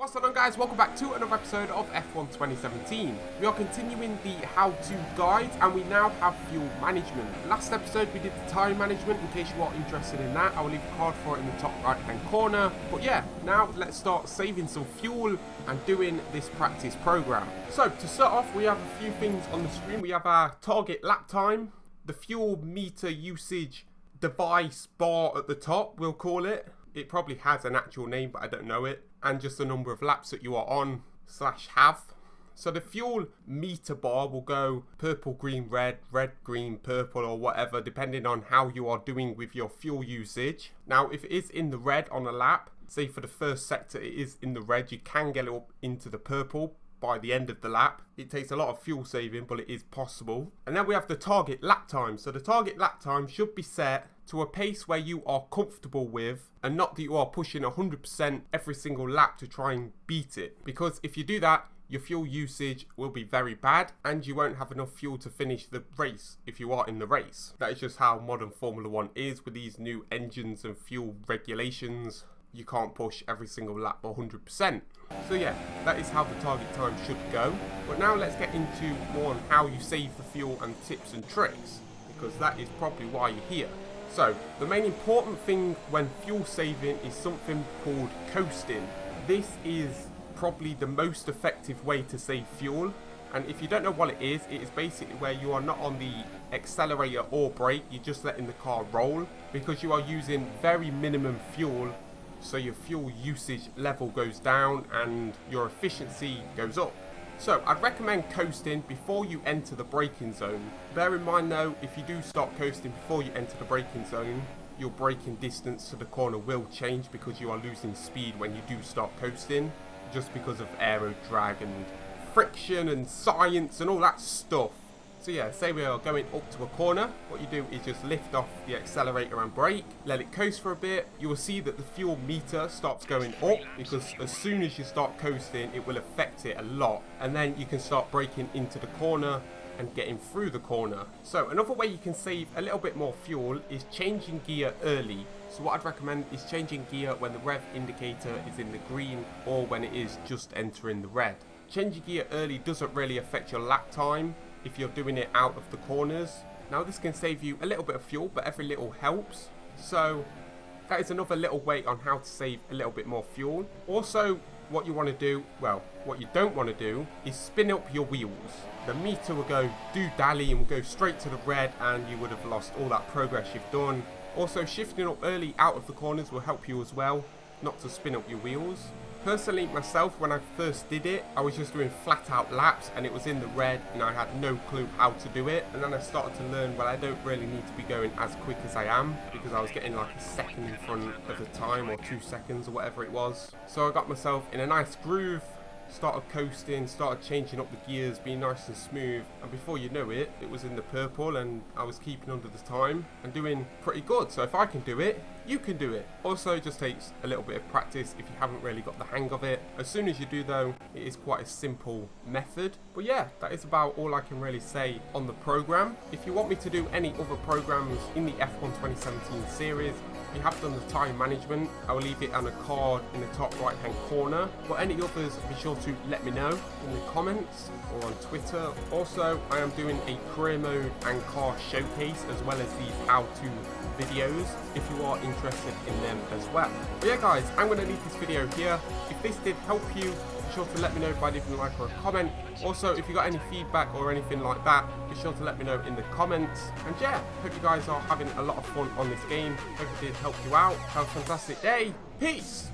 What's going on, guys? Welcome back to another episode of F1 2017. We are continuing the how-to guide and we now have fuel management. Last episode we did the tyre management. In case you are interested in that, I will leave a card for it in the top right hand corner. But yeah, now let's start saving some fuel and doing this practice program. So to start off, we have a few things on the screen. We have our target lap time, the fuel meter usage device bar at the top, we'll call it. It probably has an actual name, but I don't know it. And just the number of laps that you are on / have. So the fuel meter bar will go purple, green, red, green, purple, or whatever, depending on how you are doing with your fuel usage. Now, if it is in the red on a lap, say for the first sector it is in the red, you can get it up into the purple by the end of the lap. It takes a lot of fuel saving, but it is possible. And then we have the target lap time. So the target lap time should be set to a pace where you are comfortable with and not that you are pushing 100% every single lap to try and beat it. Because if you do that, your fuel usage will be very bad and you won't have enough fuel to finish the race if you are in the race. That is just how modern Formula 1 is with these new engines and fuel regulations. You can't push every single lap 100%. So yeah, that is how the target time should go. But now let's get into more on how you save the fuel and tips and tricks, because that is probably why you're here. So the main important thing when fuel saving is something called coasting. This is probably the most effective way to save fuel. And if you don't know what it is basically where you are not on the accelerator or brake, you're just letting the car roll because you are using very minimum fuel. So your fuel usage level goes down and your efficiency goes up. So I'd recommend coasting before you enter the braking zone. Bear in mind though, if you do start coasting before you enter the braking zone, your braking distance to the corner will change because you are losing speed when you do start coasting, just because of aero drag and friction and science and all that stuff. So yeah, say we are going up to a corner, what you do is just lift off the accelerator and brake, let it coast for a bit. You will see that the fuel meter starts going up because as soon as you start coasting, it will affect it a lot. And then you can start braking into the corner and getting through the corner. So another way you can save a little bit more fuel is changing gear early. So what I'd recommend is changing gear when the rev indicator is in the green or when it is just entering the red. Changing gear early doesn't really affect your lap time if you're doing it out of the corners. Now this can save you a little bit of fuel, but every little helps. So that is another little way on how to save a little bit more fuel. Also, what you want to do, well, what you don't want to do is spin up your wheels. The meter will go do-dally and will go straight to the red and you would have lost all that progress you've done. Also, shifting up early out of the corners will help you as well, not to spin up your wheels. Personally, myself, when I first did it, I was just doing flat out laps and it was in the red and I had no clue how to do it. And then I started to learn, well, I don't really need to be going as quick as I am because I was getting like a second in front of the time or 2 seconds or whatever it was. So I got myself in a nice groove, started coasting, started changing up the gears, being nice and smooth, and before you know it, it was in the purple and I was keeping under the time and doing pretty good. So if I can do it, you can do it. Also, it just takes a little bit of practice if you haven't really got the hang of it. As soon as you do though, it is quite a simple method. But yeah, that is about all I can really say on the program. If you want me to do any other programs in the F1 2017 series, we have done the time management. I will leave it on a card in the top right hand corner. But any others, be sure to let me know in the comments or on Twitter. Also, I am doing a career mode and car showcase as well as these how-to videos if you are interested in them as well. But yeah guys, I'm going to leave this video here. If this did help you, be sure to let me know by leaving a like or a comment. Also, if you got any feedback or anything like that, be sure to let me know in the comments. And yeah, hope you guys are having a lot of fun on this game. Hope it did help you out. Have a fantastic day. Peace!